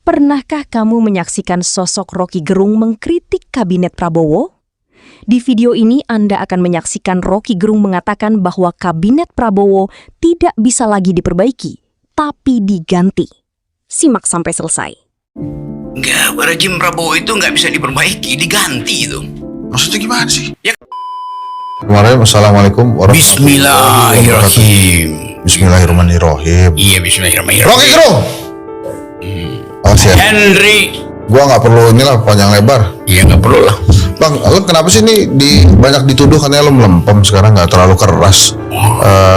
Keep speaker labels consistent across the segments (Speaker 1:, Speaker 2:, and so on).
Speaker 1: Pernahkah kamu menyaksikan sosok Roky Gerung mengkritik kabinet Prabowo? Di video ini Anda akan menyaksikan Roky Gerung mengatakan bahwa kabinet Prabowo tidak bisa lagi diperbaiki, tapi diganti. Simak sampai selesai.
Speaker 2: Enggak, rejim Prabowo itu nggak bisa diperbaiki, diganti itu.
Speaker 3: Maksudnya gimana sih?
Speaker 2: Ya.
Speaker 3: Kemarin, Assalamualaikum warahmatullahi wabarakatuh. Bismillahirrahmanirrahim.
Speaker 2: Iya, bismillahirrahmanirrahim.
Speaker 3: Roky Gerung!
Speaker 2: Henry.
Speaker 3: Gua nggak perlu inilah panjang lebar.
Speaker 2: Iya, nggak perlu lah.
Speaker 3: Bang, lu kenapa sih nih banyak dituduh katanya lu melempem sekarang, nggak terlalu keras?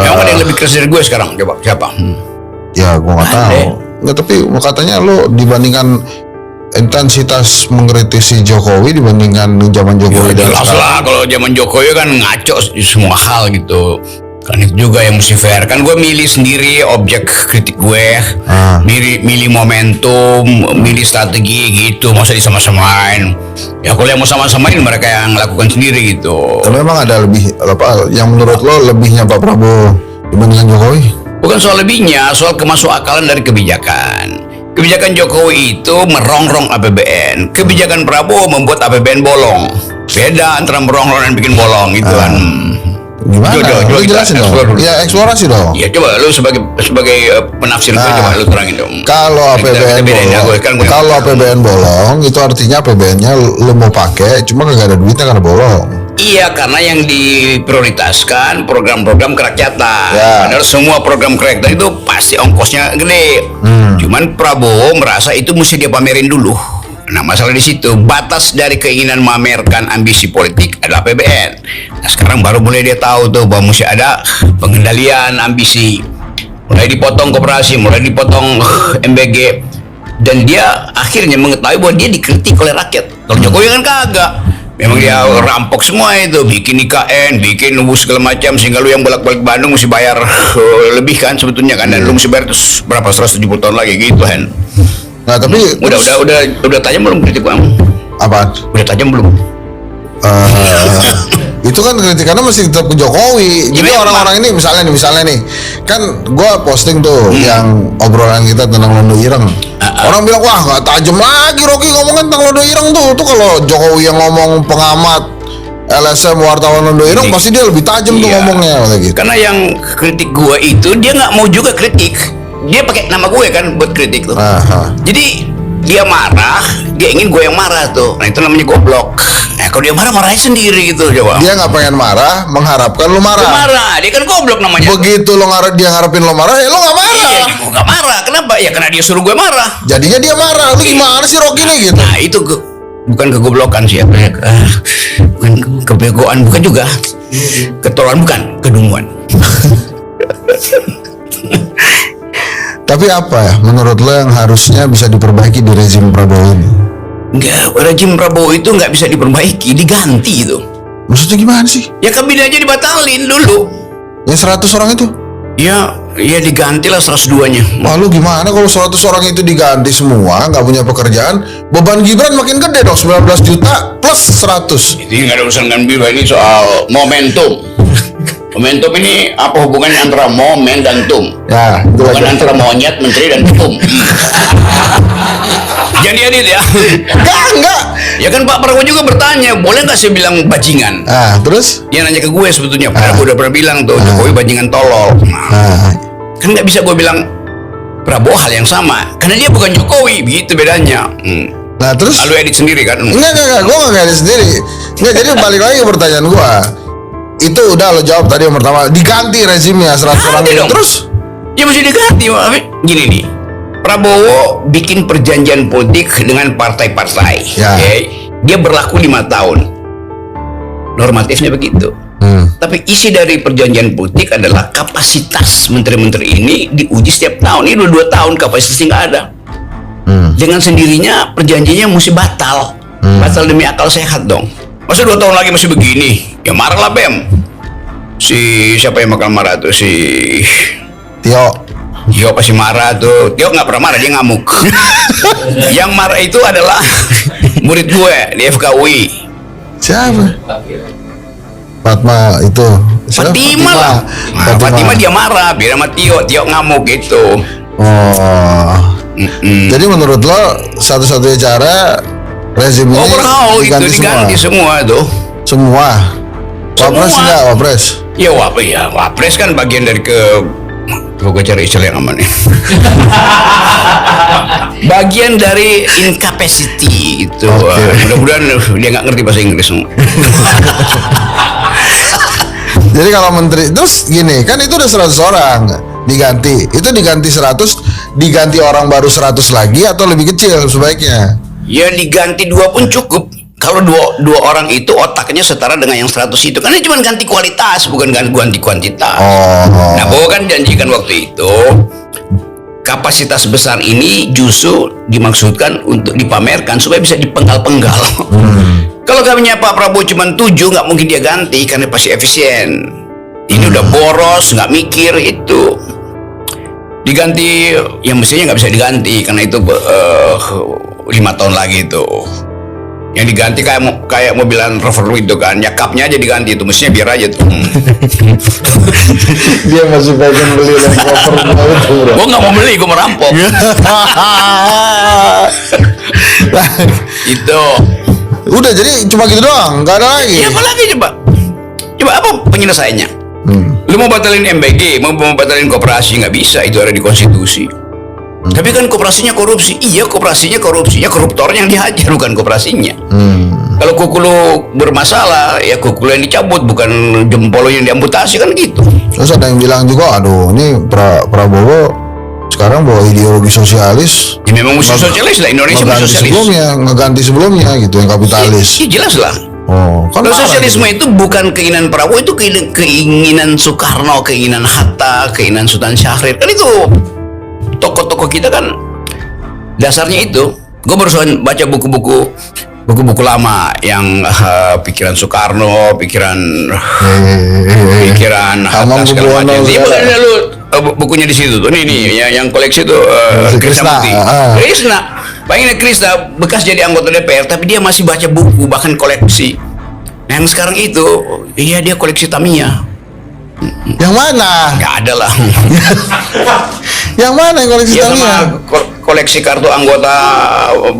Speaker 2: Yang ada yang lebih keras dari gue sekarang, coba siapa?
Speaker 3: Ya, gua nggak tahu. Nggak, tapi katanya lu dibandingkan intensitas mengkritisi Jokowi dibandingkan zaman Jokowi dan
Speaker 2: jelas
Speaker 3: sekarang.
Speaker 2: lah, kalau zaman Jokowi kan ngaco di semua hal gitu. Kan itu juga yang mesti fair. Kan gue milih sendiri objek kritik gue, milih momentum, milih strategi gitu. Masa disama-samain? Ya kalau yang mau sama-samain mereka yang lakukan sendiri gitu.
Speaker 3: Tapi memang ada lebih apa yang menurut lo lebihnya Pak Prabowo dibandingkan Jokowi?
Speaker 2: Bukan soal lebihnya, soal kemasukakalan dari kebijakan. Kebijakan Jokowi itu merongrong APBN. Kebijakan Prabowo membuat APBN bolong. Beda antara merongrong dan bikin bolong gitu kan.
Speaker 3: Gimana? Lu jelasin dong. Ya, eksplorasi dong.
Speaker 2: Ya coba lu sebagai penafsir gue, coba lu terangin dong.
Speaker 3: Kalau APBN bolong, kalau APBN bolong itu artinya APBN-nya lu mau pakai, cuma kagak ada duitnya karena bolong.
Speaker 2: Iya, karena yang diprioritaskan program-program kerakyatan.
Speaker 3: Ya.
Speaker 2: Padahal semua program kerakyatan itu pasti ongkosnya gede. Cuman Prabowo merasa itu mesti dia pamerin dulu. Nah, masalah di situ, batas dari keinginan memamerkan ambisi politik adalah APBN. Nah, sekarang baru mulai dia tahu tuh bahwa mesti ada pengendalian ambisi. Mulai dipotong koperasi, mulai dipotong MBG. Dan dia akhirnya mengetahui bahwa dia dikritik oleh rakyat. Kalau Jokowi kan kagak. Memang dia rampok semua itu, bikin IKN, bikin segala macam, sehingga lu yang bolak-balik Bandung mesti bayar lebih kan sebetulnya kan, dan lu mesti bayar terus berapa 170 tahun lagi gitu kan.
Speaker 3: Nah, tapi
Speaker 2: udah tajam belum kritik bang?
Speaker 3: Apa?
Speaker 2: Udah tajam belum?
Speaker 3: Itu kan kritikannya masih tetap ke Jokowi. Jadi orang-orang ini misalnya nih, kan gue posting tuh yang obrolan kita tentang Londo Ireng. Orang bilang, wah nggak tajam lagi Roky ngomongin tentang Londo Ireng tuh. Tuh kalau Jokowi yang ngomong pengamat LSM wartawan Londo Ireng pasti dia lebih tajam tuh ngomongnya gitu.
Speaker 2: Karena yang kritik gue itu dia nggak mau juga kritik. Dia pakai nama gue kan buat kritik tuh. Jadi dia marah, dia ingin gue yang marah tuh. Nah itu namanya goblok. Nah kalau dia marah, marahnya sendiri gitu coba.
Speaker 3: Dia nggak pengen marah, mengharapkan lu marah.
Speaker 2: Dia marah, dia kan goblok namanya.
Speaker 3: Begitu lo dia ngarepin lo marah, ya lo nggak marah.
Speaker 2: Iya, gue nggak marah. Kenapa? Ya karena dia suruh gue marah.
Speaker 3: Jadinya dia marah. Lu gimana sih Roky nih gitu?
Speaker 2: Nah itu bukan kegoblokan sih, bukan kebegoan, bukan juga ketololan, bukan kedunguan.
Speaker 3: Tapi apa ya menurut lo yang harusnya bisa diperbaiki di rezim Prabowo ini?
Speaker 2: Enggak, rezim Prabowo itu nggak bisa diperbaiki, diganti itu.
Speaker 3: Maksudnya gimana sih?
Speaker 2: Ya kabinetnya dibatalin dulu.
Speaker 3: Yang 100 orang itu?
Speaker 2: Ya digantilah 102-nya.
Speaker 3: Wah lu gimana kalau 100 orang itu diganti semua, nggak punya pekerjaan, beban Gibran makin gede dong, 19 juta plus 100.
Speaker 2: Itu nggak ada urusan dengan Gibran, ini soal momentum. Momentum ini apa hubungannya antara momen dan tum?
Speaker 3: Ya,
Speaker 2: bukan antara monyet, menteri, dan tum. Jadi edit ya?
Speaker 3: Enggak.
Speaker 2: Ya kan Pak Prabowo juga bertanya, boleh nggak saya bilang bajingan?
Speaker 3: Terus?
Speaker 2: Dia nanya ke gue sebetulnya, padahal gue udah pernah bilang tuh, Jokowi bajingan tolol. Kan nggak bisa gue bilang Prabowo hal yang sama, karena dia bukan Jokowi, begitu bedanya.
Speaker 3: Nah terus?
Speaker 2: Lalu edit sendiri kan?
Speaker 3: Enggak, gue nggak edit sendiri. Enggak, jadi balik lagi ke pertanyaan gue. Itu udah lo jawab tadi yang pertama, diganti rezimnya 100 orang itu. Terus?
Speaker 2: Ya mesti diganti, gini nih. Prabowo bikin perjanjian politik dengan partai-partai. Dia berlaku 5 tahun. Normatifnya begitu. Tapi isi dari perjanjian politik adalah kapasitas menteri-menteri ini diuji setiap tahun. Ini udah 2 tahun kapasitasnya nggak ada. Dengan sendirinya perjanjiannya mesti batal. Batal demi akal sehat dong. Masa 2 tahun lagi masih begini? Ya marah lah Bem. Siapa yang bakal marah tuh? Tio pasti marah tuh. Tio nggak pernah marah, dia ngamuk. Yang marah itu adalah murid gue di FKUI.
Speaker 3: Siapa? Fatma itu.
Speaker 2: Fatima lah. Fatima dia marah, biar sama Tio ngamuk gitu.
Speaker 3: Oh. Jadi menurut lo satu-satunya cara rezim ini
Speaker 2: diganti semua tuh.
Speaker 3: Semua. Wapres enggak, Wapres?
Speaker 2: Ya Wapres kan bagian dari gue cari istilah yang aman nih. Bagian dari incapacity itu. Mudah-mudahan dia nggak ngerti bahasa Inggris.
Speaker 3: Jadi kalau menteri terus gini, kan itu udah 100 orang diganti. Itu diganti 100, diganti orang baru 100 lagi atau lebih kecil sebaiknya?
Speaker 2: Ya diganti 2 pun cukup. Kalau dua orang itu otaknya setara dengan yang 100 itu, karena cuma ganti kualitas bukan ganti kuantitas. Nah, Bowo kan janjikan waktu itu kapasitas besar ini justru dimaksudkan untuk dipamerkan supaya bisa dipenggal-penggal. Kalau kabinetnya Pak Prabowo cuma 7, nggak mungkin dia ganti karena pasti efisien. Ini udah boros, nggak mikir itu. Diganti yang mestinya nggak bisa diganti karena itu 5 tahun lagi itu. Yang diganti kayak mobilan Rover itu kan, ya kapnya aja diganti itu, mestinya biar aja tuh.
Speaker 3: Dia masih pengen beli Land Rover itu, bro.
Speaker 2: Gue nggak mau beli, gue merampok. Itu.
Speaker 3: Udah, jadi cuma gitu doang, nggak ada lagi.
Speaker 2: Ya apa lagi coba? Coba apa penyelesaiannya? Lu mau batalin MBG, mau batalin koperasi, nggak bisa, itu ada di konstitusi. Tapi kan koperasinya korupsi. Iya, koperasinya korupsi. Ya koruptornya yang dihajar, bukan koperasinya. Kalau kuku lu bermasalah, ya kuku lu yang dicabut, bukan jempol lu yang diamputasi, kan gitu.
Speaker 3: Terus ada yang bilang juga, aduh ini Prabowo sekarang bawa ideologi sosialis.
Speaker 2: Ya memang musuh sosialis lah, Indonesia musuh sosialis.
Speaker 3: Ngeganti sebelumnya gitu, yang kapitalis.
Speaker 2: Iya jelas lah.
Speaker 3: Kalau
Speaker 2: sosialisme itu bukan keinginan Prabowo, itu keinginan Soekarno, keinginan Hatta, keinginan Sultan Syahrir. Kan itu tokoh-tokoh kita kan dasarnya itu. Gue baru baca buku-buku lama yang pikiran Soekarno, pikiran Hatta segala macam. Bukunya di situ tuh. Nih yang koleksi tuh Krisna. Bayangin Krisna bekas jadi anggota DPR tapi dia masih baca buku, bahkan koleksi. Nah, yang sekarang itu dia koleksi Tamiya.
Speaker 3: Yang mana?
Speaker 2: Nggak ada lah.
Speaker 3: Yang mana yang koleksi Tamiya?
Speaker 2: Koleksi kartu anggota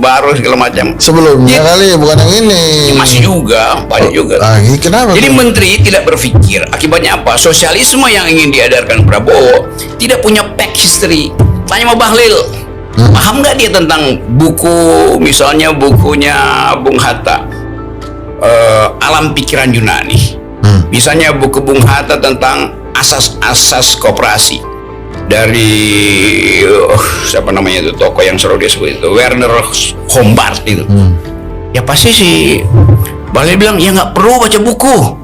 Speaker 2: baru segala macam.
Speaker 3: Sebelumnya kali, bukan yang ini.
Speaker 2: Ya, masih juga, banyak juga.
Speaker 3: Kenapa?
Speaker 2: Jadi menteri tidak berpikir. Akibatnya apa? Sosialisme yang ingin diedarkan Prabowo tidak punya back history. Tanya sama Bahlil. Paham nggak dia tentang buku, misalnya bukunya Bung Hatta, Alam Pikiran Yunani. Misalnya buku Bung Hatta tentang asas-asas koperasi dari siapa namanya itu tokoh yang selalu disebut itu, Werner Hombart itu. Ya pasti sih Bahlil bilang ya nggak perlu baca buku.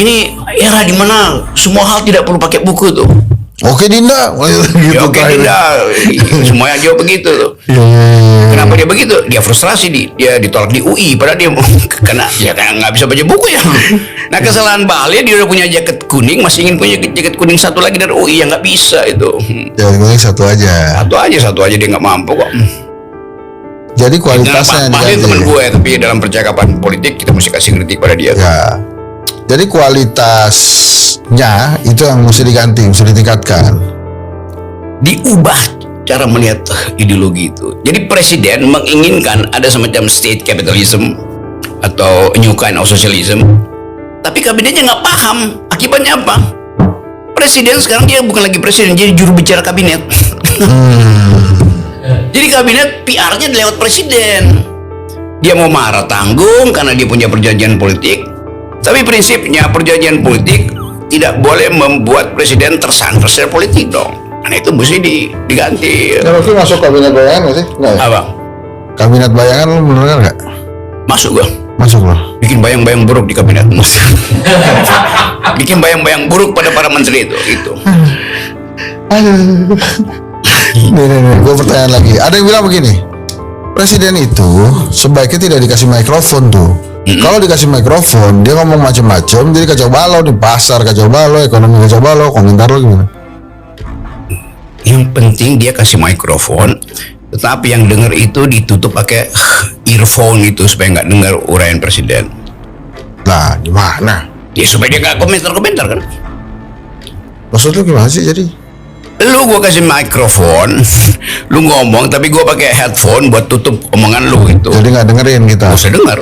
Speaker 2: Ini era di mana semua hal tidak perlu pakai buku tuh.
Speaker 3: Oke Dinda,
Speaker 2: gitu ya, oke Dinda, semuanya jawab begitu tuh. Kenapa dia begitu? Dia frustrasi, dia ditolak di UI, padahal dia karena nggak bisa baca buku ya. Nah kesalahan Bahlil, dia udah punya jaket kuning, masih ingin punya jaket kuning satu lagi dari UI, yang nggak bisa itu.
Speaker 3: Jaket kuning satu aja dia nggak mampu kok. Jadi kualitasnya
Speaker 2: Bahlil teman gue, tapi dalam percakapan politik kita mesti kasih kritik pada dia.
Speaker 3: Ya. Jadi kualitasnya itu yang mesti diganti, mesti ditingkatkan.
Speaker 2: Diubah cara melihat ideologi itu. Jadi presiden menginginkan ada semacam state capitalism atau new kind of socialism, tapi kabinetnya nggak paham. Akibatnya apa? Presiden sekarang dia bukan lagi presiden, jadi juru bicara kabinet. Jadi kabinet PR-nya lewat presiden. Dia mau marah tanggung karena dia punya perjanjian politik. Tapi prinsipnya perjanjian politik tidak boleh membuat presiden tersandra secara politik dong. Karena itu mesti diganti.
Speaker 3: Rocky masuk kabinet bayangan nggak sih? Nggak ya?
Speaker 2: Apa?
Speaker 3: Kabinet bayangan lu bener nggak?
Speaker 2: Masuk gua.
Speaker 3: Masuk loh.
Speaker 2: Bikin bayang-bayang buruk di kabinet. Bikin bayang-bayang buruk pada para menteri itu. Gitu.
Speaker 3: Aduh. Nih, gue pertanyaan lagi. Ada yang bilang begini, presiden itu sebaiknya tidak dikasih mikrofon tuh. Kalau dikasih mikrofon, dia ngomong macam-macam, jadi kacau balau di pasar, kacau balau, ekonomi kacau balau. Komentar lo gimana?
Speaker 2: Yang penting dia kasih mikrofon, tetapi yang dengar itu ditutup pakai earphone itu supaya nggak dengar uraian presiden.
Speaker 3: Nah, gimana?
Speaker 2: Ya supaya dia nggak komentar-komentar kan?
Speaker 3: Maksud lu gimana sih jadi?
Speaker 2: Lu gua kasih mikrofon, lu ngomong tapi gua pakai headphone buat tutup omongan lu itu.
Speaker 3: Jadi nggak dengerin kita.
Speaker 2: Gak usah dengar.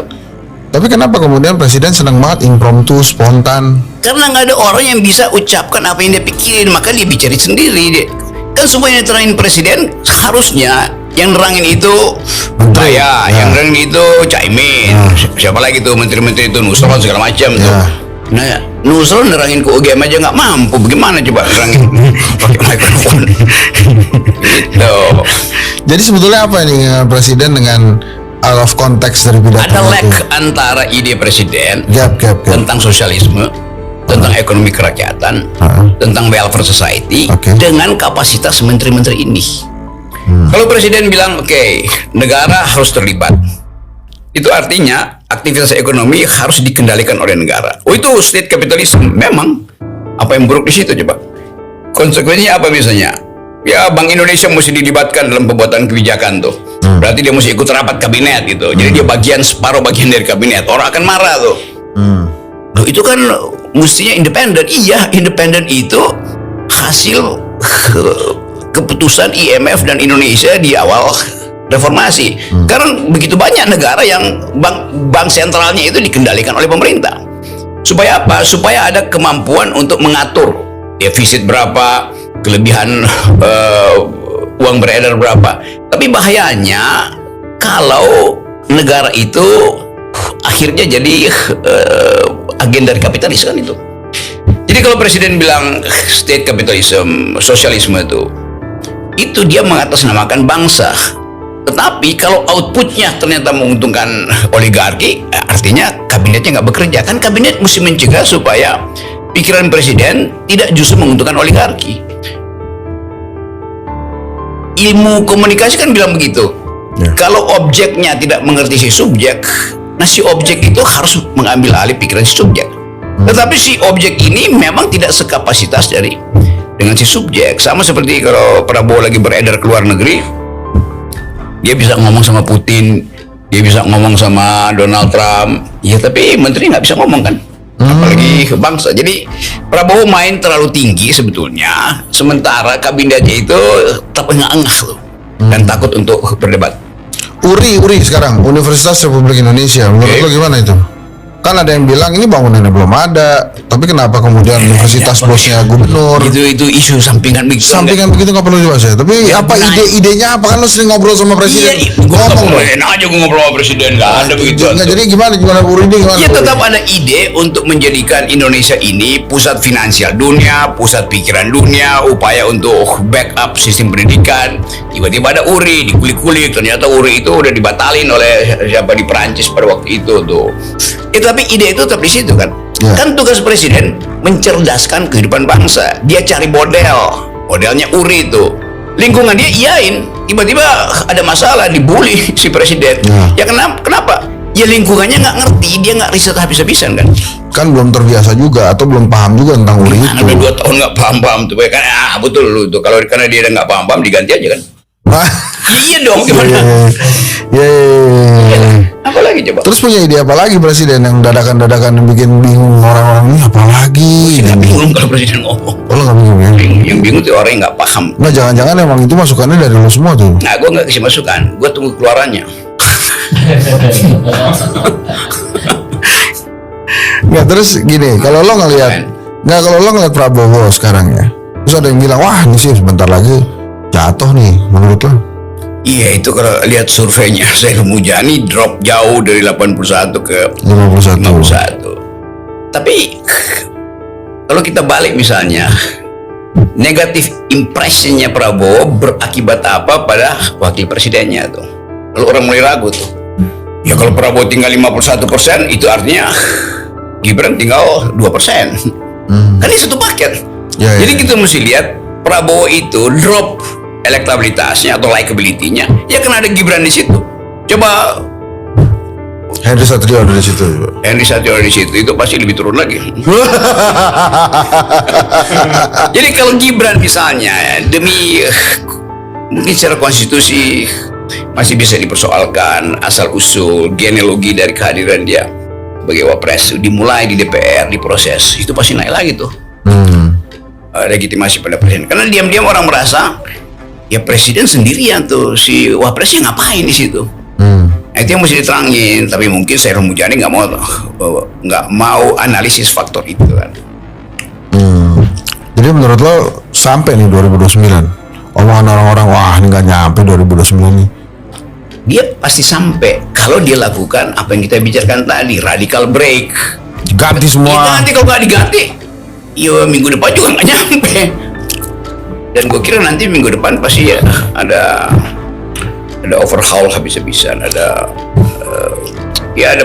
Speaker 3: Tapi kenapa kemudian presiden senang banget impromptu, spontan?
Speaker 2: Karena nggak ada orang yang bisa ucapkan apa yang dia pikirin, maka dia bicara sendiri. Kan semua yang diterangin presiden harusnya yang nerangin itu
Speaker 3: Menteri.
Speaker 2: saya, yang nerangin itu Caimin, siapa lagi tuh menteri-menteri itu Nusron segala macam tuh. Nah, Nusron nerangin ke UGM aja nggak mampu, bagaimana coba nerangin pakai mikrofon? Gitu.
Speaker 3: Jadi sebetulnya apa ini presiden dengan out of context dari pidato
Speaker 2: Ada lag
Speaker 3: itu?
Speaker 2: antara ide presiden
Speaker 3: Gap.
Speaker 2: tentang sosialisme, tentang ekonomi kerakyatan, tentang welfare society, dengan kapasitas menteri-menteri ini. Kalau presiden bilang, oke, negara harus terlibat, itu artinya aktivitas ekonomi harus dikendalikan oleh negara. Oh, itu state capitalism. Memang. Apa yang buruk di situ coba? Konsekuensinya apa misalnya? Ya, Bank Indonesia mesti dilibatkan dalam pembuatan kebijakan tuh. Berarti dia mesti ikut rapat kabinet gitu. Jadi dia separuh bagian dari kabinet. Orang akan marah tuh. Loh, itu kan mestinya independen. Iya, independen itu hasil keputusan IMF dan Indonesia di awal reformasi. Karena begitu banyak negara yang bank sentralnya itu dikendalikan oleh pemerintah. Supaya apa? Supaya ada kemampuan untuk mengatur defisit berapa, kelebihan uang beredar berapa. Tapi bahayanya kalau negara itu akhirnya jadi agen dari kapitalis kan itu. Jadi kalau presiden bilang state capitalism, sosialisme itu dia mengatasnamakan bangsa. Tetapi kalau outputnya ternyata menguntungkan oligarki, artinya kabinetnya nggak bekerja. Kan kabinet mesti mencegah supaya pikiran presiden tidak justru menguntungkan oligarki. Ilmu komunikasi kan bilang begitu. Kalau objeknya tidak mengerti si subjek, nah si objek itu harus mengambil alih pikiran si subjek. Tetapi si objek ini memang tidak sekapasitas dengan si subjek. Sama seperti kalau Prabowo lagi beredar ke luar negeri, dia bisa ngomong sama Putin, dia bisa ngomong sama Donald Trump, ya tapi menteri nggak bisa ngomong kan, apalagi ke bangsa. Jadi Prabowo main terlalu tinggi sebetulnya, sementara kabinetnya itu terengah-engah loh, dan takut untuk berdebat.
Speaker 3: URI sekarang Universitas Republik Indonesia, menurut lo gimana itu? Kan ada yang bilang ini bangunannya belum ada, tapi kenapa kemudian universitas bosnya gubernur?
Speaker 2: Itu isu sampingan begitu.
Speaker 3: Sampingan begitu nggak perlu dibahas ya. Tapi apa ide-idenya? Apa kan lo sering ngobrol sama presiden?
Speaker 2: Iya, ngomong dong. Enak aja gue ngobrol sama presiden, nggak ada begitu.
Speaker 3: Nggak, jadi gimana URI ini gimana?
Speaker 2: Ya tetap ada ide untuk menjadikan Indonesia ini pusat finansial dunia, pusat pikiran dunia, upaya untuk backup sistem pendidikan. Tiba-tiba ada URI, dikulik-kulik, ternyata URI itu udah dibatalin oleh siapa di Perancis pada waktu itu tuh. Tapi ide itu tetap di situ kan. Kan tugas presiden mencerdaskan kehidupan bangsa. Dia cari modelnya URI itu. Lingkungan dia iyain. Tiba-tiba ada masalah, dibully si presiden. Ya kenapa? Ya lingkungannya nggak ngerti, dia nggak riset habis-habisan kan.
Speaker 3: Kan belum terbiasa juga atau belum paham juga tentang URI itu.
Speaker 2: Udah 2 tahun nggak paham tuh kan. Betul lu tuh. Kalau karena dia nggak paham diganti aja kan. Iya dong, gimana? Apalagi coba?
Speaker 3: Terus punya ide apa lagi presiden yang dadakan-dadakan yang bikin bingung orang-orang ini apa lagi?
Speaker 2: Nggak bingung kalau presiden ngomong.
Speaker 3: Oh, lo nggak bingung ya?
Speaker 2: Yang bingung tuh orang yang nggak paham.
Speaker 3: Nah, jangan-jangan emang itu masukannya dari lo semua tuh?
Speaker 2: Nah, gue nggak kasih masukan, gue tunggu keluarannya.
Speaker 3: Nggak, terus gini, kalau lo ngelihat Prabowo sekarang ya, terus ada yang bilang, wah ini sih sebentar lagi jatuh nih, menurut lo?
Speaker 2: Iya, itu kalau lihat surveinya Saiful Mujani drop jauh dari 81 ke 51. Tapi kalau kita balik misalnya, negatif impressionnya Prabowo berakibat apa pada wakil presidennya tuh? Lalu orang mulai ragu tuh. Ya kalau Prabowo tinggal 51%, itu artinya Gibran tinggal 2%. Kan ini satu paket. Jadi kita mesti lihat Prabowo itu drop elektabilitasnya atau likability-nya, ya kan ada Gibran di situ. Coba
Speaker 3: Henry Satrio ada di situ.
Speaker 2: Itu pasti lebih turun lagi. Jadi kalau Gibran misalnya demi mungkin secara konstitusi masih bisa dipersoalkan asal usul genealogi dari kehadiran dia sebagai wapres dimulai di DPR, diproses, itu pasti naik lagi tuh. legitimasi pada presiden. Karena diam-diam orang merasa ya presiden sendirian tuh, si wapresnya ngapain di situ. Nah, itu yang mesti diterangin. Tapi mungkin Saiful Mujani nggak mau analisis faktor itu kan.
Speaker 3: Jadi menurut lo sampai nih 2029 omongan orang-orang, wah ini nggak nyampe 2029 nih.
Speaker 2: Dia pasti sampai kalau dia lakukan apa yang kita bicarakan tadi, radical break.
Speaker 3: Ganti semua.
Speaker 2: Ganti, kalau nggak diganti, ya minggu depan juga nggak nyampe. Dan gue kira nanti minggu depan pasti ya ada overhaul habis-habisan, ada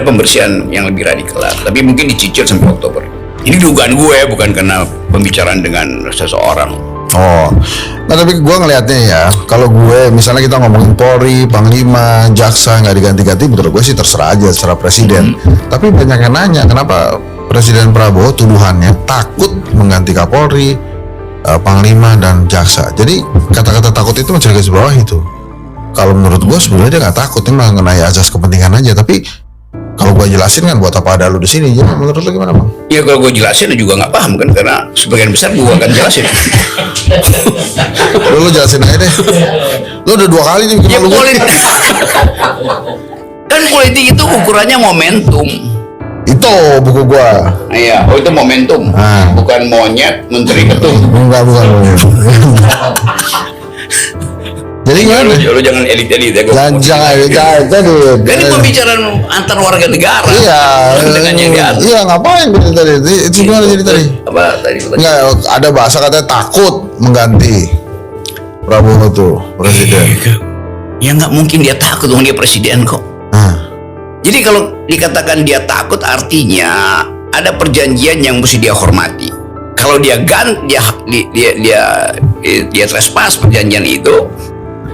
Speaker 2: pembersihan yang lebih radikal. Tapi mungkin dicicil sampai Oktober. Ini dugaan gue, bukan karena pembicaraan dengan seseorang.
Speaker 3: Oh, nah tapi gue ngelihatnya ya, kalau gue misalnya kita ngomongin Polri, Panglima, Jaksa nggak diganti-ganti, menurut gue sih terserah aja secara presiden. Tapi banyak yang nanya kenapa Presiden Prabowo tuduhannya takut mengganti Kapolri, Panglima dan Jaksa. Jadi kata-kata takut itu mencari garis bawah itu. Kalau menurut gue sebenarnya dia nggak takut, ini mengenai azas kepentingan aja. Tapi kalau gue jelasin kan buat apa ada lu di sini? Jadi menurut lu gimana, Bang?
Speaker 2: Ya kalau gue jelasin lu juga nggak paham kan, karena sebagian besar gue akan jelasin.
Speaker 3: Lu jelasin aja deh. Lu udah 2 kali nih bikin
Speaker 2: Ya
Speaker 3: malu.
Speaker 2: kan politik itu ukurannya momentum.
Speaker 3: Itu buku gua.
Speaker 2: Iya, itu momentum, bukan monyet menteri ketum.
Speaker 3: Enggak, bukan. Jadi gimana?
Speaker 2: Lu jangan elit-elit ya.
Speaker 3: Jangan.
Speaker 2: Ini pembicaraan antar warga negara.
Speaker 3: Iya.
Speaker 2: Dengan yang di atas.
Speaker 3: Iya, ngapain tadi? Itu gimana jadi tadi?
Speaker 2: Apa tadi?
Speaker 3: Enggak, ada bahasa katanya takut mengganti Prabowo tuh presiden.
Speaker 2: Ya nggak mungkin dia takut dong, dia presiden kok. Jadi kalau dikatakan dia takut, artinya ada perjanjian yang mesti dia hormati. Kalau dia dia trespass perjanjian itu,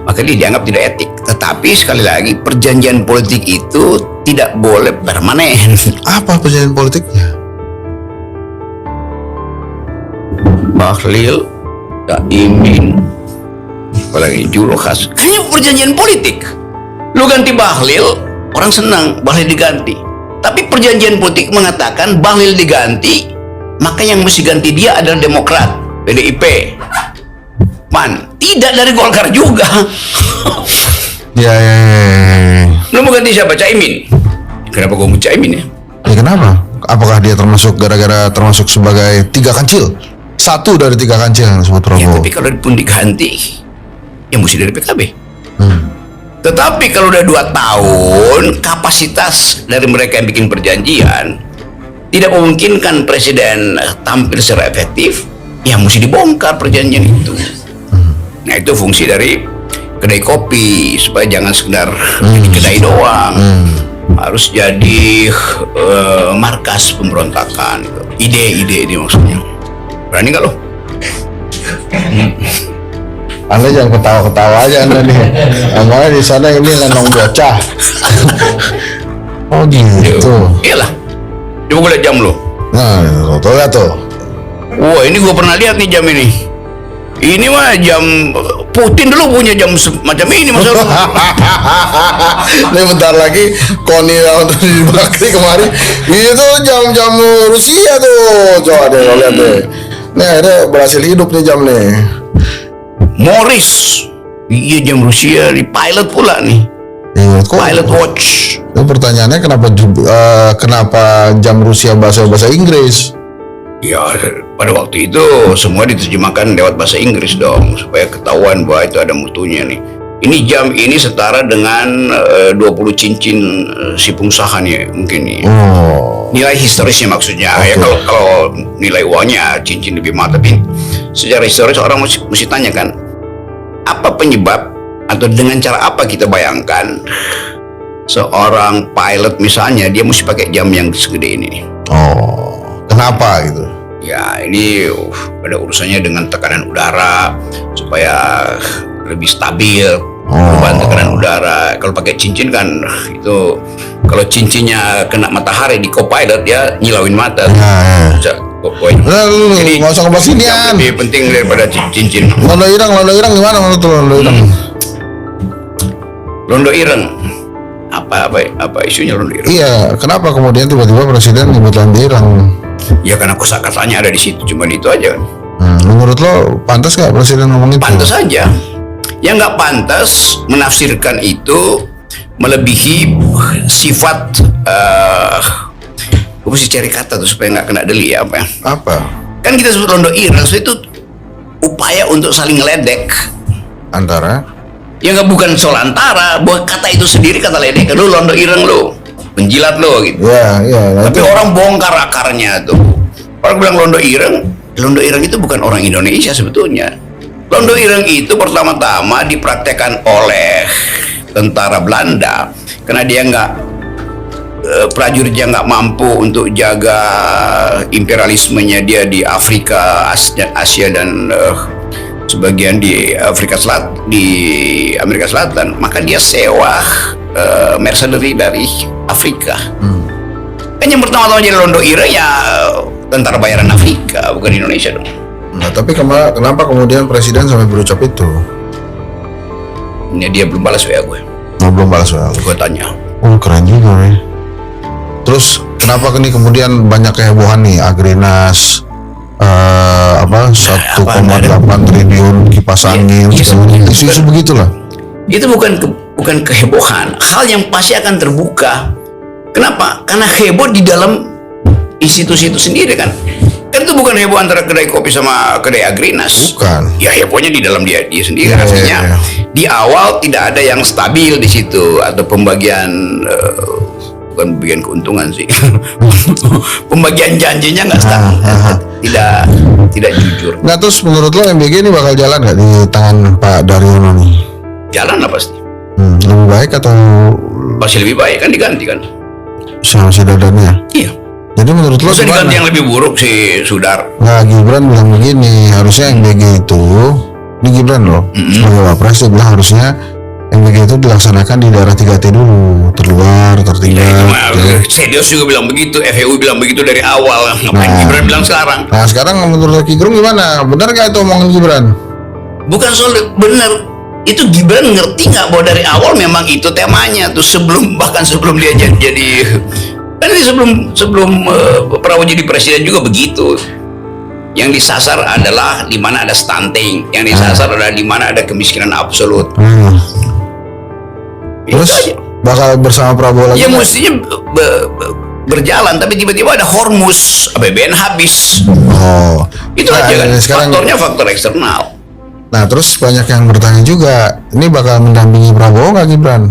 Speaker 2: maka dia dianggap tidak etik. Tetapi sekali lagi, perjanjian politik itu tidak boleh permanen.
Speaker 3: Apa perjanjian politiknya?
Speaker 2: Bahlil, Caimin, apalagi Julokas, hanya perjanjian politik. Lu ganti Bahlil, orang senang Bahlil diganti. Tapi perjanjian politik mengatakan Bahlil diganti, maka yang mesti ganti dia adalah Demokrat, PDIP, PAN, tidak dari Golkar juga.
Speaker 3: Ya.
Speaker 2: Lu mau ganti siapa? Caimin. Kenapa gua mau Caimin ya?
Speaker 3: Ya kenapa? Apakah dia termasuk termasuk sebagai 3 kancil? 1 dari 3 kancil yang disebut Prabowo.
Speaker 2: Ya, tapi kalau pun diganti, ya mesti dari PKB. Tetapi kalau udah 2 tahun, kapasitas dari mereka yang bikin perjanjian tidak memungkinkan presiden tampil secara efektif, ya mesti dibongkar perjanjian itu. Nah, itu fungsi dari kedai kopi, supaya jangan sekedar jadi kedai doang, harus jadi markas pemberontakan. Ide-ide ini maksudnya. Berani nggak lo?
Speaker 3: Anda jangan ketawa-ketawa aja Anda nih. Namanya di sana ini lenong bocah. Oh gitu.
Speaker 2: Iyalah. Coba gue liat jam lo.
Speaker 3: Nah, tuh lihat tuh.
Speaker 2: Wah, ini gue pernah lihat nih jam ini. Ini mah jam Putin dulu punya jam macam ini, masa lu?
Speaker 3: Ini bentar lagi Koni di Bakri kemarin. Itu jam-jam Rusia tuh. Coba deh lo lihat deh. Nih, dia berhasil hidup nih jam nih.
Speaker 2: Morris, iya jam Rusia, di pilot pula nih.
Speaker 3: Iya,
Speaker 2: Pilot watch.
Speaker 3: Itu pertanyaannya kenapa jam Rusia bahasa Inggris?
Speaker 2: Ya, pada waktu itu semua diterjemahkan lewat bahasa Inggris dong, supaya ketahuan bahwa itu ada mutunya nih. Ini jam ini setara dengan 20 cincin si pengusaha nih mungkin nih. Nilai historisnya maksudnya. Ya kalau nilai uangnya cincin lebih mahal, tapi secara historis orang mesti tanya kan, apa penyebab atau dengan cara apa kita bayangkan seorang pilot misalnya dia mesti pakai jam yang segede ini?
Speaker 3: Kenapa gitu?
Speaker 2: Ya, ini ada urusannya dengan tekanan udara supaya lebih stabil perubahan tekanan udara. Kalau pakai cincin kan itu, kalau cincinnya kena matahari di co-pilot ya nyilauin mata.
Speaker 3: Jadi nggak usah ngebahas ini kan.
Speaker 2: Lebih penting daripada cincin.
Speaker 3: Londo Ireng gimana menurut lo?
Speaker 2: Londo Ireng. Apa isunya Londo Ireng?
Speaker 3: Iya, kenapa kemudian tiba-tiba presiden nyebut Londo Ireng?
Speaker 2: Ya karena kosakatanya ada di situ, cuma itu aja kan.
Speaker 3: Menurut lo pantas nggak presiden ngomong itu?
Speaker 2: Pantas saja. Yang nggak pantas menafsirkan itu melebihi sifat gue mesti cari kata tuh supaya nggak kena deli ya apa? Kan kita sebut londo ireng itu upaya untuk saling ngeledek
Speaker 3: antara.
Speaker 2: Ya nggak, bukan soal antara, bahwa kata itu sendiri kata ledek, lu londo ireng lu, penjilat lu gitu.
Speaker 3: Ya.
Speaker 2: Tapi orang bongkar akarnya tuh. Orang bilang londo ireng itu bukan orang Indonesia sebetulnya. Londo ireng itu pertama-tama dipraktekkan oleh tentara Belanda karena dia prajuritnya nggak mampu untuk jaga imperialismenya dia di Afrika, Asia dan sebagian di Amerika Selatan, maka dia sewa mercenary dari Afrika. Kan yang pertama-tama jadi londo ireng ya tentara bayaran Afrika, bukan Indonesia dong.
Speaker 3: Nah, tapi kenapa kemudian presiden sampai berucap itu?
Speaker 2: Ini dia belum balas WA gue.
Speaker 3: Belum balas WA.
Speaker 2: Gue tanya.
Speaker 3: Oh, keren juga ya. Terus kenapa ini kemudian banyak kehebohan nih, Agrinas 1,8 triliun kipas angin, isu-isu begitulah.
Speaker 2: Itu bukan kehebohan, hal yang pasti akan terbuka. Kenapa? Karena heboh di dalam institusi itu sendiri kan. Kan itu bukan heboh antara kedai kopi sama kedai Agrinas.
Speaker 3: Bukan.
Speaker 2: Ya hebohnya di dalam dia sendiri. Artinya di awal tidak ada yang stabil di situ atau pembagian bukan pembagian keuntungan sih. Pembagian janjinya nggak stabil. Tidak jujur.
Speaker 3: Nah, terus menurut lo MBG ini bakal jalan nggak di tangan Pak Daryono nih?
Speaker 2: Jalan lah pasti.
Speaker 3: Lebih baik atau
Speaker 2: pasti lebih baik kan, diganti kan?
Speaker 3: Sama si Dadannya.
Speaker 2: Iya.
Speaker 3: Jadi menurut lo
Speaker 2: gimana? Diganti yang lebih buruk si Sudar.
Speaker 3: Nah, Gibran bilang begini, harusnya MBG itu, ini Gibran loh, sebagai Wapres dia bilang harusnya MBG itu dilaksanakan di daerah 3T dulu, terluar, tertinggal.
Speaker 2: Sedios juga bilang begitu, FEU bilang begitu dari awal. Ngapain Gibran bilang sekarang?
Speaker 3: Nah, sekarang menurut Rocky Gerung gimana? Benar nggak itu omongan Gibran?
Speaker 2: Bukan soal benar. Itu Gibran ngerti nggak bahwa dari awal memang itu temanya tuh, bahkan sebelum dia jadi kan ini sebelum Prabowo jadi presiden juga begitu. Yang disasar adalah di mana ada stunting, yang disasar adalah di mana ada kemiskinan absolut.
Speaker 3: Terus bakal bersama Prabowo lagi?
Speaker 2: Ya mestinya berjalan, tapi tiba-tiba ada Hormuz, APBN habis. Itu aja kan. Faktornya faktor eksternal.
Speaker 3: Nah, terus banyak yang bertanya juga, ini bakal mendampingi Prabowo nggak Gibran?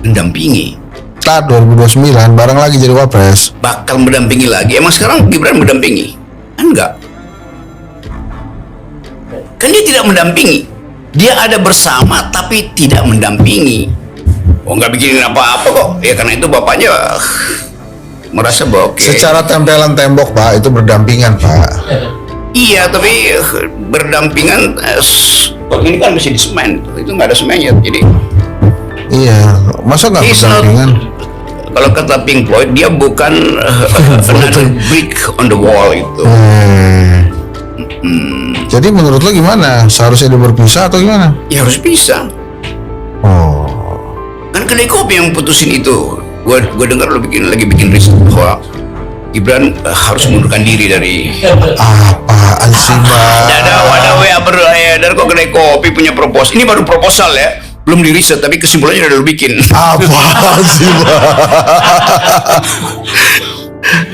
Speaker 2: Mendampingi?
Speaker 3: 2029 bareng lagi jadi Wapres.
Speaker 2: Bakal mendampingi lagi? Emang sekarang Gibran mendampingi? Enggak. Kan dia tidak mendampingi. Dia ada bersama tapi tidak mendampingi. Oh, nggak bikinin apa-apa kok. Ya karena itu bapaknya merasa bahwa
Speaker 3: secara tempelan tembok Pak, itu berdampingan Pak.
Speaker 2: Iya, tapi berdampingan ini kan masih di semen, itu nggak ada semennya, jadi
Speaker 3: iya, masa nggak berdampingan?
Speaker 2: Kalau kata Pink Floyd, dia bukan another brick on the wall itu.
Speaker 3: Jadi menurut lo gimana? Seharusnya dia berpisah atau gimana?
Speaker 2: Ya harus pisah. Kan kedai kopi yang putusin itu. Gue dengar lo lagi bikin riset bahwa Gibran harus mengundurkan diri dari
Speaker 3: apaan sih Bang?
Speaker 2: Ada WA beredar kok kedai kopi punya proposal. Ini baru proposal ya, belum di riset tapi kesimpulannya udah lo bikin.
Speaker 3: Apaan sih Bang?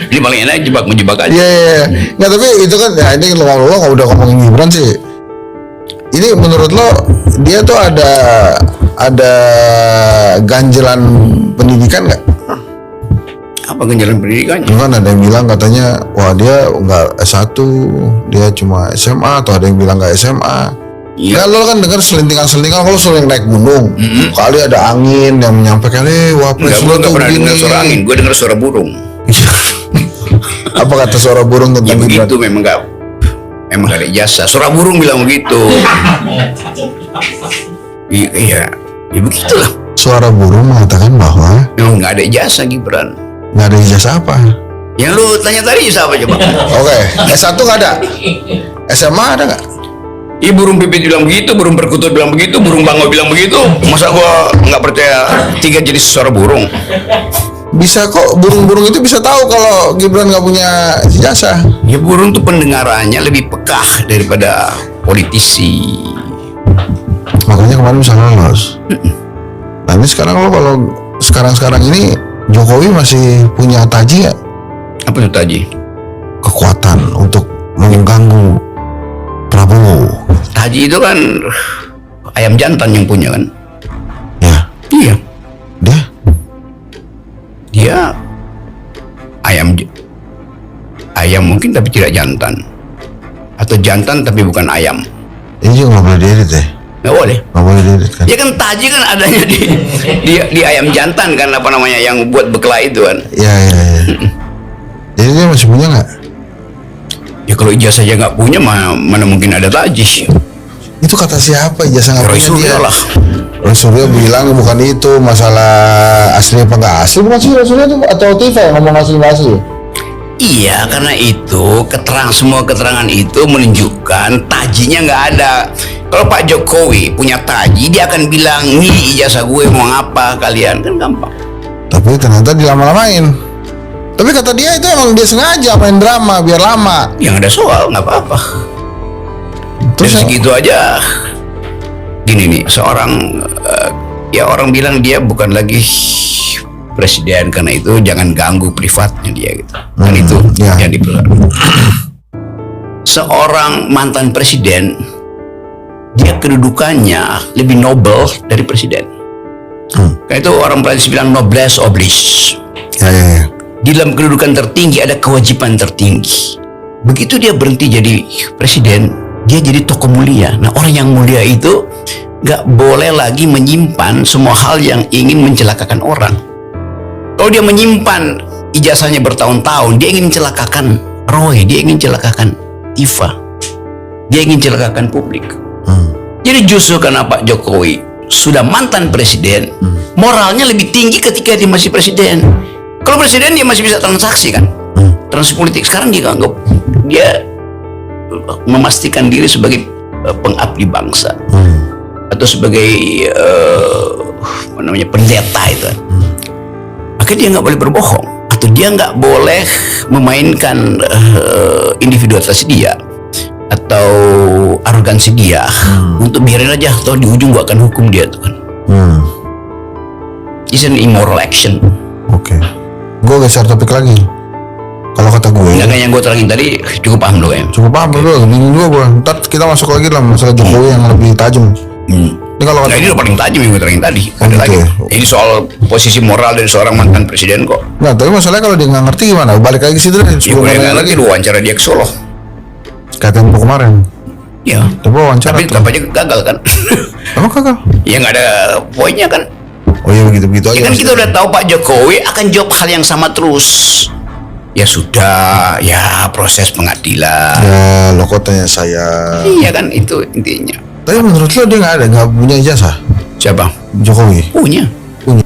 Speaker 2: Ini paling enak menjebak aja.
Speaker 3: Iya. Nggak, tapi itu kan ya, ini lo kalau udah ngomongin Gibran sih, ini menurut lo dia tuh ada ganjelan pendidikan nggak?
Speaker 2: Apa ganjalan pendidikannya?
Speaker 3: Kan ada yang bilang katanya, wah dia nggak S1, dia cuma SMA, atau ada yang bilang nggak SMA. Iya. Kan lo kan dengar selintingan-selintingan kalau sering naik gunung, kali ada angin yang menyampaikan, Wapres lo tuh
Speaker 2: pernah
Speaker 3: begini.
Speaker 2: Dengar suara angin, gue dengar suara burung.
Speaker 3: Apa kata suara burung tentang
Speaker 2: ya begitu, memang nggak ada ijazah. Suara burung bilang begitu. Iya, ya begitulah.
Speaker 3: Suara burung mengatakan bahwa
Speaker 2: nggak ada ijazah Gibran.
Speaker 3: Nggak ada ijazah apa?
Speaker 2: Yang lu tanya tadi siapa coba?
Speaker 3: Oke, S1 nggak ada. SMA ada nggak?
Speaker 2: Iya, burung pipit bilang begitu, burung perkutut bilang begitu, burung bangau bilang begitu. Masa gua nggak percaya 3 jenis suara burung?
Speaker 3: Bisa kok, burung-burung itu bisa tahu kalau Gibran nggak punya ijazah.
Speaker 2: Ya burung tuh pendengarannya lebih pekah daripada politisi.
Speaker 3: Makanya kemarin bisa lolos. Tapi sekarang lo kalau sekarang ini Jokowi masih punya taji nggak?
Speaker 2: Apa itu tadi?
Speaker 3: Kekuatan untuk mengganggu Prabowo.
Speaker 2: Haji itu kan ayam jantan yang punya kan?
Speaker 3: Ya,
Speaker 2: Iya,
Speaker 3: dia
Speaker 2: ayam mungkin tapi tidak jantan, atau jantan tapi bukan ayam.
Speaker 3: ini juga nggak boleh diedit ya?
Speaker 2: Nggak boleh.
Speaker 3: Nggak boleh diedit kan?
Speaker 2: Ya kan taji kan adanya di ayam jantan kan, apa namanya yang buat bekelahi itu kan?
Speaker 3: Ya. Jadi dia masih punya nggak?
Speaker 2: Ya kalau ijazah saja nggak punya, mana mungkin ada taji?
Speaker 3: Itu kata siapa ijazah nggak
Speaker 2: Roy
Speaker 3: punya
Speaker 2: Suryo
Speaker 3: dia?
Speaker 2: lah.
Speaker 3: Roy Suryo bilang bukan itu masalah asli apa nggak asli, bukan sih Roy Suryo itu atau TV yang ngomong asli nggak asli?
Speaker 2: Iya, karena itu semua keterangan itu menunjukkan tajinya nggak ada. Kalau Pak Jokowi punya taji, dia akan bilang, nih ijazah gue mau ngapa kalian, kan gampang.
Speaker 3: Tapi ternyata dilama-lamain. Tapi kata dia itu emang dia sengaja main drama biar lama.
Speaker 2: Yang ada soal nggak apa-apa.
Speaker 3: Terus
Speaker 2: Dari segitu aja. Gini nih, seorang ya orang bilang dia bukan lagi presiden, karena itu jangan ganggu privatnya dia gitu. Kan itu
Speaker 3: ya.
Speaker 2: yang diperlukan. Seorang mantan presiden, dia kedudukannya lebih nobel dari presiden. Karena itu orang Prancis bilang noblesse oblige.
Speaker 3: Ya.
Speaker 2: Di dalam kedudukan tertinggi ada kewajiban tertinggi. Begitu dia berhenti jadi presiden, dia jadi tokoh mulia. Nah, orang yang mulia itu gak boleh lagi menyimpan semua hal yang ingin mencelakakan orang. Kalau dia menyimpan ijazahnya bertahun-tahun, dia ingin mencelakakan Roy, dia ingin mencelakakan Tifa, dia ingin mencelakakan publik. Jadi justru karena Pak Jokowi sudah mantan presiden, moralnya lebih tinggi ketika dia masih presiden. Kalau presiden dia masih bisa transaksi kan, transaksi politik. Sekarang dia anggap dia memastikan diri sebagai pengabdi bangsa atau sebagai pendeta itu kan. Maka dia nggak boleh berbohong, atau dia nggak boleh memainkan individualitas dia atau arogansi dia untuk biarin aja, atau di ujung gua akan hukum dia tuh kan. It's an immoral action.
Speaker 3: Oke. Gue geser topik lagi. Kalau kata gue,
Speaker 2: Enggak kayak yang gue terangin tadi, cukup paham lo ya.
Speaker 3: cukup paham gue, bingung juga gue. Ntar kita masuk lagi lah masalah Jokowi yang lebih tajam. Ini kalau
Speaker 2: Nah,
Speaker 3: kata
Speaker 2: ini udah paling tajam yang gue terangin tadi. Ada
Speaker 3: gitu
Speaker 2: lagi.
Speaker 3: ya?
Speaker 2: Ini soal posisi moral dari seorang mantan presiden kok.
Speaker 3: nggak, tapi masalahnya kalau dia nggak ngerti gimana? Balik lagi ke situ deh.
Speaker 2: Ya
Speaker 3: Sebelum
Speaker 2: gue
Speaker 3: nanya
Speaker 2: nggak ngerti, lu wawancara dia ke Solo.
Speaker 3: kayak Tempo kemarin.
Speaker 2: Ya.
Speaker 3: Coba wawancara.
Speaker 2: Tapi tetap aja gagal kan.
Speaker 3: Emang kagak?
Speaker 2: Ya nggak ada poinnya kan.
Speaker 3: Oh iya begitu aja.
Speaker 2: Ya kan kita
Speaker 3: maksudnya.
Speaker 2: udah tahu Pak Jokowi akan jawab hal yang sama terus. Ya sudah, ya proses pengadilan.
Speaker 3: Ya lo kok tanya saya.
Speaker 2: Iya kan, itu intinya.
Speaker 3: Tapi menurut lo dia nggak punya ijazah?
Speaker 2: Siapa?
Speaker 3: Jokowi
Speaker 2: Punya.
Speaker 3: punya.